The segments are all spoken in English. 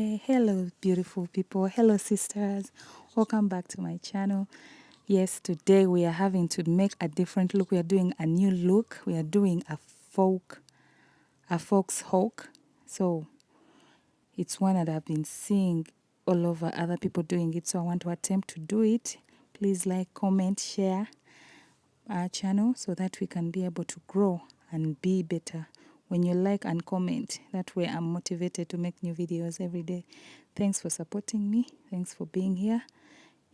Hello beautiful people, hello sisters, welcome back to my channel. Yes, today we are having to make a different look. We are doing a new look. We are doing a fox hawk. So it's one that I've been seeing all over other people doing it, so I want to attempt to do it. Please like, comment, share our channel so that we can be able to grow and be better. When you like and comment, that way I'm motivated to make new videos every day. Thanks for supporting me. Thanks for being here.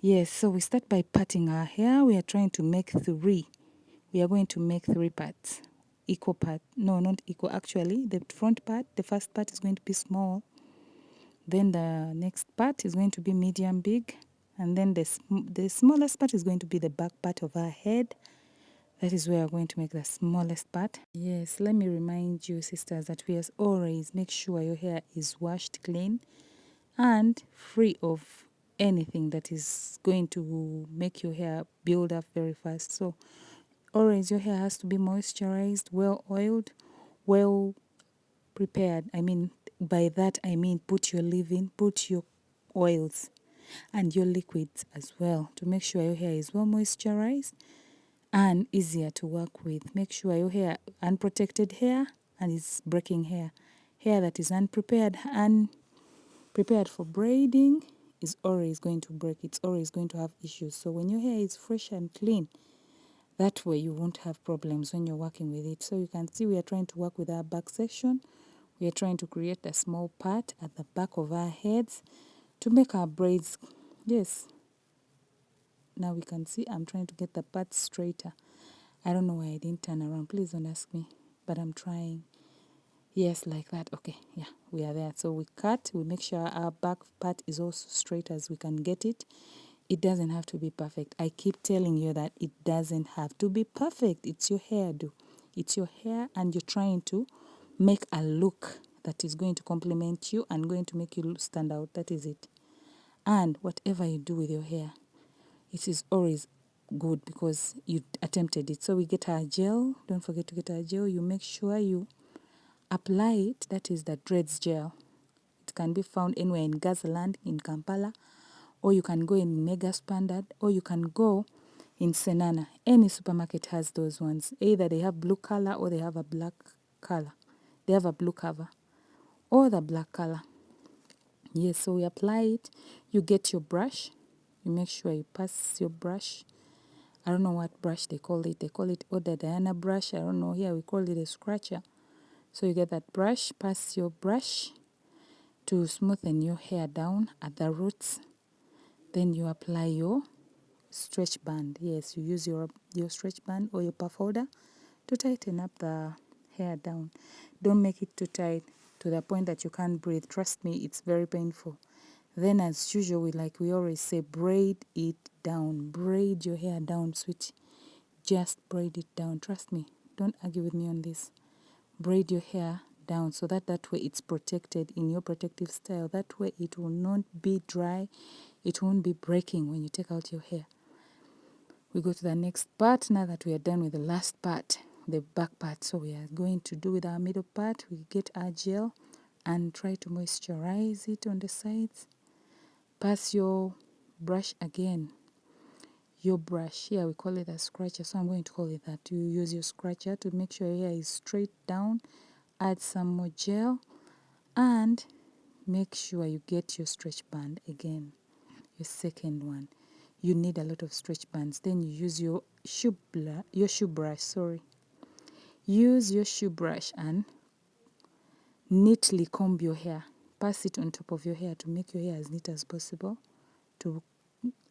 Yes, so we start by parting our hair. We are trying to make three. We are going to make three parts. Equal part. No, not equal. Actually, the front part, the first part is going to be small. Then the next part is going to be medium big. And then the smallest part is going to be the back part of our head. That is where we're going to make the smallest part. Yes, let me remind you, sisters, that we as always make sure your hair is washed clean and free of anything that is going to make your hair build up very fast. So always your hair has to be moisturized, well oiled, well prepared. By that I mean put your leave-in, put your oils and your liquids as well to make sure your hair is well moisturized and easier to work with. Make sure your hair, unprotected hair and is breaking hair. Hair that is unprepared for braiding is always going to break. It's always going to have issues. So when your hair is fresh and clean, that way you won't have problems when you're working with it. So you can see we are trying to work with our back section. We are trying to create a small part at the back of our heads to make our braids. Yes. Now we can see I'm trying to get the part straighter. I don't know why I didn't turn around. Please don't ask me. But I'm trying. Yes, like that. Okay, yeah, we are there. So we cut. We make sure our back part is also straight as we can get it. It doesn't have to be perfect. I keep telling you that it doesn't have to be perfect. It's your hairdo. It's your hair and you're trying to make a look that is going to complement you and going to make you stand out. That is it. And whatever you do with your hair, it is always good because you attempted it. So we get our gel. Don't forget to get our gel. You make sure you apply it. That is the dredz gel. It can be found anywhere in Gazaland, in Kampala, or you can go in Mega Standard, or you can go in Senana. Any supermarket has those ones. Either they have blue color or they have a black color. They have a blue cover or the black color. Yes, so we apply it. You get your brush. You make sure you pass your brush. I don't know what brush they call it. They call it the Diana brush. I don't know. Here we call it a scratcher. So you get that brush, pass your brush to smoothen your hair down at the roots. Then you apply your stretch band. Yes, you use your stretch band or your puff holder to tighten up the hair down. Don't make it too tight to the point that you can't breathe. Trust me, it's very painful. Then as usual, we always say, braid it down. Braid your hair down, sweetie. Just braid it down. Trust me. Don't argue with me on this. Braid your hair down so that way it's protected in your protective style. That way it will not be dry. It won't be breaking when you take out your hair. We go to the next part now that we are done with the last part, the back part. So we are going to do with our middle part. We get our gel and try to moisturize it on the sides. Pass your brush again. Your brush, here we call it a scratcher, so I'm going to call it that. You use your scratcher to make sure your hair is straight down. Add some more gel and make sure you get your stretch band again, your second one. You need a lot of stretch bands. Then you use your shoe brush. Use your shoe brush and neatly comb your hair. Pass it on top of your hair to make your hair as neat as possible, to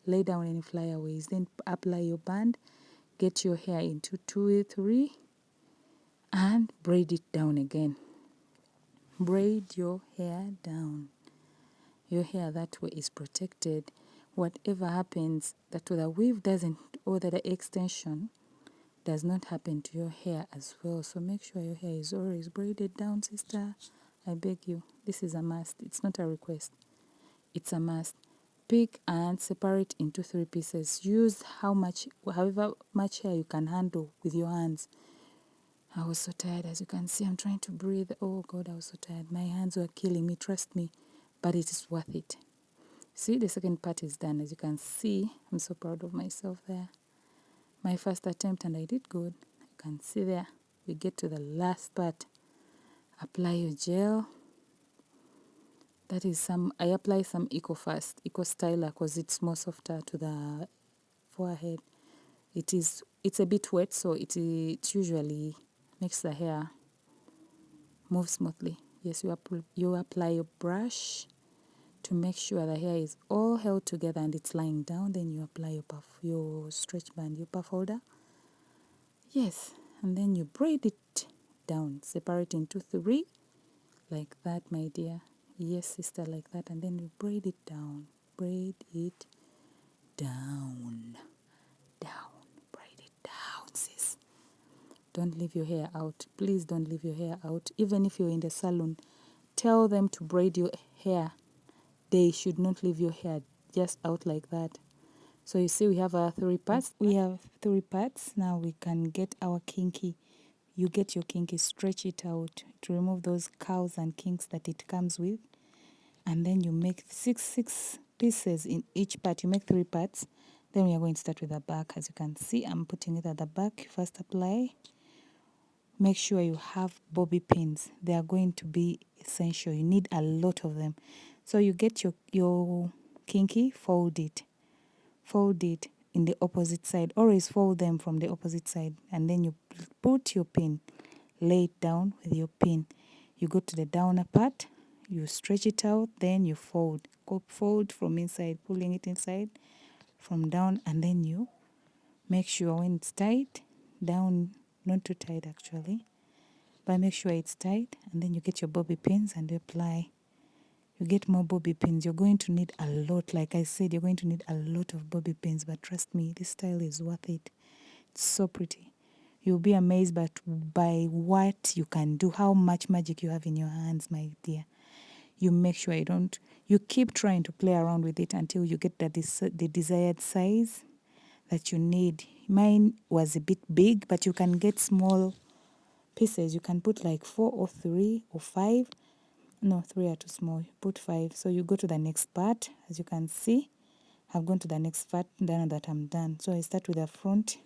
lay down any flyaways. Then apply your band, get your hair into 2 or 3 and braid it down again. Braid your hair down. Your hair that way is protected. Whatever happens, that the weave doesn't, or that the extension does not happen to your hair as well. So make sure your hair is always braided down, sister. I beg you. This is a must. It's not a request. It's a must. Pick and separate into 3 pieces. Use however much hair you can handle with your hands. I was so tired. As you can see, I'm trying to breathe. Oh God, I was so tired. My hands were killing me. Trust me. but it is worth it. See, the second part is done. As you can see, I'm so proud of myself there. My first attempt, and I did good. You can see there. We get to the last part. Apply your gel. That is I apply some Eco Styler, because it's more softer to the forehead. It's a bit wet, so it usually makes the hair move smoothly. Yes, you apply your brush to make sure the hair is all held together and it's lying down. Then you apply your stretch band, your puff holder. Yes, and then you braid it down, separate into 3, like that, my dear. Yes, sister, like that. And then you braid it down. Braid it down. Braid it down, sis. Don't leave your hair out. Please don't leave your hair out. Even if you're in the salon, tell them to braid your hair. They should not leave your hair just out like that. So you see, we have our 3 parts. We have 3 parts. Now we can get our kinky. You get your kinky, stretch it out to remove those curls and kinks that it comes with. And then you make six pieces in each part. You make 3 parts. Then we are going to start with the back. As you can see, I'm putting it at the back. First apply. Make sure you have bobby pins. They are going to be essential. You need a lot of them. So you get your kinky, fold it in the opposite side. Always fold them from the opposite side, and then you put your pin, lay it down with your pin. You go to the downer part, you stretch it out, then you fold. Fold from inside, pulling it inside from down, and then you make sure when it's tight, down, not too tight actually, but make sure it's tight, and then you get your bobby pins and you apply. You get more bobby pins. You're going to need a lot. Like I said, you're going to need a lot of bobby pins, but trust me, this style is worth it. It's so pretty. You'll be amazed by what you can do, how much magic you have in your hands, my dear. You make sure you keep trying to play around with it until you get the desired size that you need. Mine was a bit big, but you can get small pieces. You can put like 4 or 3 or 5. No, 3 are too small. You put 5. So you go to the next part. As you can see, I've gone to the next part now that I'm done. So I start with the front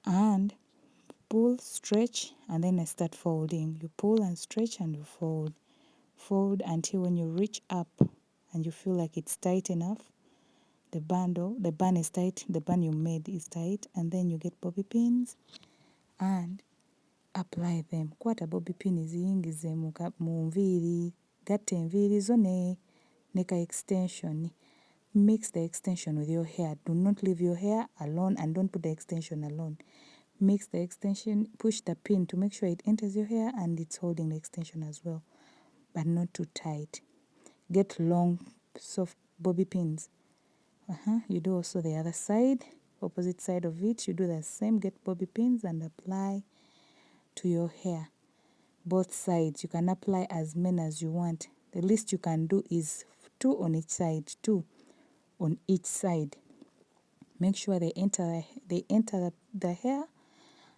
and pull, stretch, and then I start folding. You pull and stretch and you fold. Fold until when you reach up and you feel like it's tight enough. The band is tight. The band you made is tight. And then you get bobby pins and apply them. Kwata bobby pin ziyingize mu nviiri, gatta enviiri zo ne ka extension. Mix the extension with your hair. Do not leave your hair alone and don't put the extension alone. Mix the extension, push the pin to make sure it enters your hair and it's holding the extension as well, but not too tight. Get long, soft bobby pins. You do also the other side, opposite side of it. You do the same. Get bobby pins and apply to your hair. Both sides. You can apply as many as you want. The least you can do is 2 on each side. 2 on each side. Make sure they enter the hair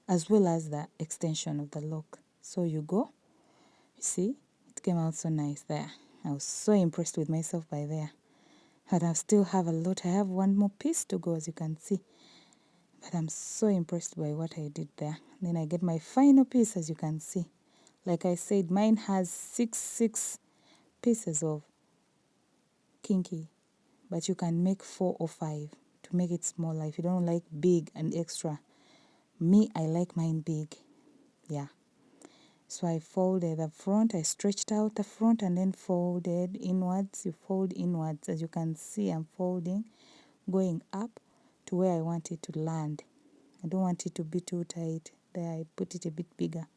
as well as the extension of the lock. So you go. You see, it came out so nice there. I was so impressed with myself by there. But I still have a lot. I have 1 more piece to go, as you can see. But I'm so impressed by what I did there. Then I get my final piece, as you can see. Like I said, mine has 6 pieces of kinky. But you can make 4 or 5 to make it smaller if you don't like big and extra. Me, I like mine big. Yeah. So I folded the front, I stretched out the front and then folded inwards. You fold inwards. As you can see, I'm folding, going up to where I want it to land. I don't want it to be too tight. There, I put it a bit bigger.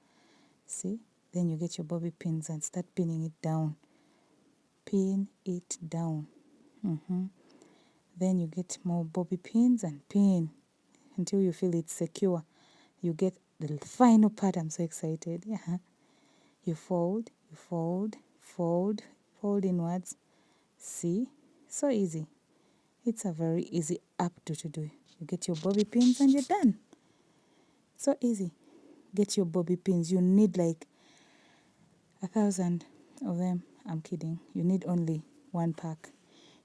See? Then you get your bobby pins and start pinning it down. Pin it down. Then you get more bobby pins and pin until you feel it's secure. You get the final part. I'm so excited. Yeah. You fold, fold inwards. See? So easy. It's a very easy updo to do. You get your bobby pins and you're done. So easy. Get your bobby pins. You need like 1,000 of them. I'm kidding. You need only 1 pack.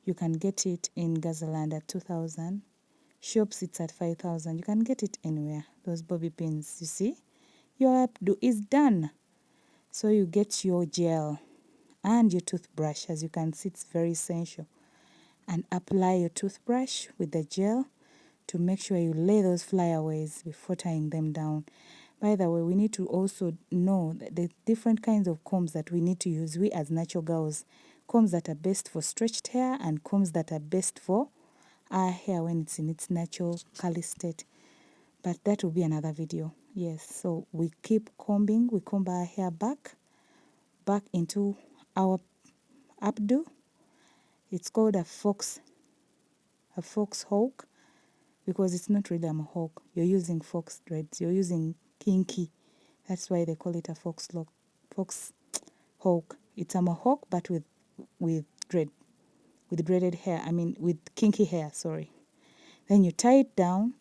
You can get it in Gazaland at 2,000. Shops, it's at 5,000. You can get it anywhere. Those bobby pins, you see? Your updo is done. So you get your gel and your toothbrush. As you can see, it's very essential. And apply your toothbrush with the gel to make sure you lay those flyaways before tying them down. By the way, we need to also know that the different kinds of combs that we need to use, we as natural girls. Combs that are best for stretched hair and combs that are best for our hair when it's in its natural curly state. But that will be another video. Yes, so we keep combing. We comb our hair back into our updo. It's called a fox hawk, because it's not really a mohawk. You're using fox dreads. You're using kinky. That's why they call it a fox hawk. It's a mohawk, but with braided hair. I mean, with kinky hair. Sorry. Then you tie it down.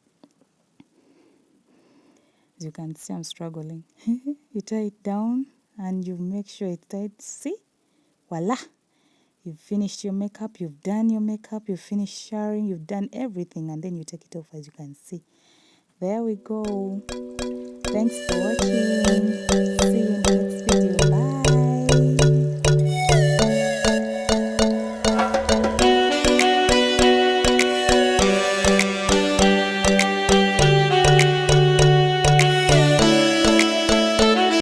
As you can see, I'm struggling. You tie it down and you make sure it's tight. See? Voila! You've finished your makeup, you've done your makeup, you've finished showering, you've done everything, and then you take it off, as you can see. There we go. Thanks for watching. See you in the next video.